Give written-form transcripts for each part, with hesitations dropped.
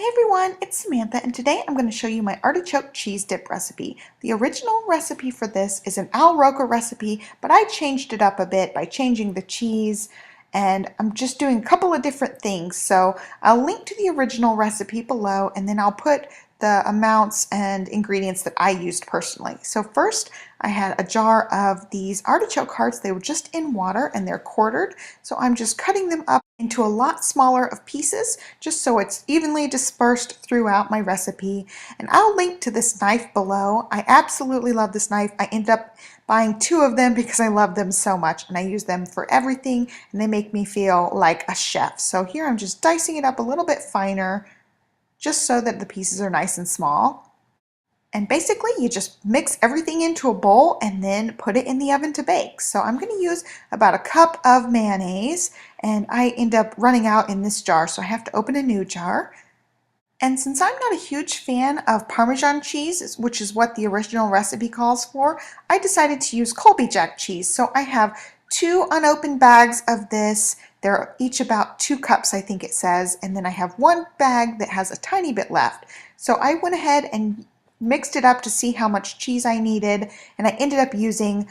Everyone, it's Samantha, and today I'm going to show you my artichoke cheese dip recipe. The original recipe for this is an al roca recipe, but I changed it up a bit by changing the cheese, and I'm just doing a couple of different things. So I'll link to the original recipe below, and then I'll put the amounts and ingredients that I used personally. So first, I had a jar of these artichoke hearts. They were just in water and they're quartered. So I'm just cutting them up into a lot smaller of pieces, just so it's evenly dispersed throughout my recipe. And I'll link to this knife below. I absolutely love this knife. I ended up buying 2 of them because I love them so much, and I use them for everything, and they make me feel like a chef. So here I'm just dicing it up a little bit finer, just so that the pieces are nice and small. And basically you just mix everything into a bowl and then put it in the oven to bake. So I'm going to use about a cup of mayonnaise, and I end up running out in this jar, so I have to open a new jar. And since I'm not a huge fan of Parmesan cheese, which is what the original recipe calls for, I decided to use Colby Jack cheese. So I have 2 unopened bags of this. They're each about 2 cups, I think it says, and then I have 1 bag that has a tiny bit left. So I went ahead and mixed it up to see how much cheese I needed, and I ended up using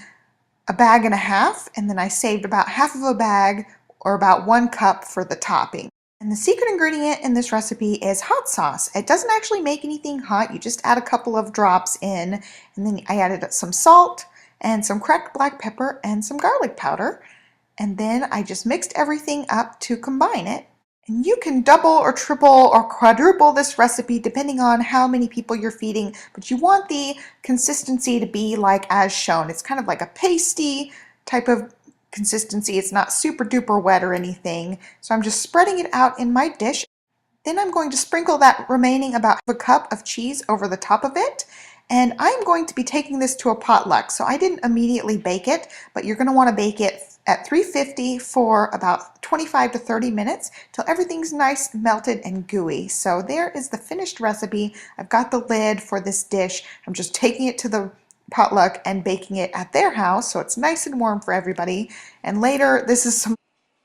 a bag and a half, and then I saved about half of a bag, or about 1 cup, for the topping. And the secret ingredient in this recipe is hot sauce. It doesn't actually make anything hot, you just add a couple of drops in, and then I added some salt and some cracked black pepper and some garlic powder, and then I just mixed everything up to combine it. And you can double or triple or quadruple this recipe depending on how many people you're feeding, but you want the consistency to be like as shown. It's kind of like a pasty type of consistency. It's not super duper wet or anything. So I'm just spreading it out in my dish. Then I'm going to sprinkle that remaining about a cup of cheese over the top of it. And I'm going to be taking this to a potluck. So I didn't immediately bake it, but you're going to want to bake it at 350 for about 25 to 30 minutes till everything's nice, melted, and gooey. So there is the finished recipe. I've got the lid for this dish. I'm just taking it to the potluck and baking it at their house so it's nice and warm for everybody. And later, this is some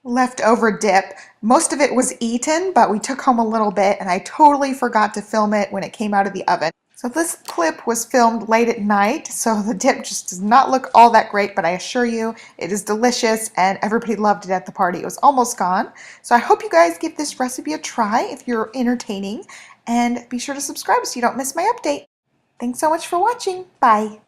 leftover dip. Most of it was eaten, but we took home a little bit, and I totally forgot to film it when it came out of the oven. So this clip was filmed late at night, so the dip just does not look all that great, but I assure you it is delicious, and everybody loved it at the party. It was almost gone. So I hope you guys give this recipe a try if you're entertaining, and be sure to subscribe so you don't miss my update. Thanks so much for watching. Bye.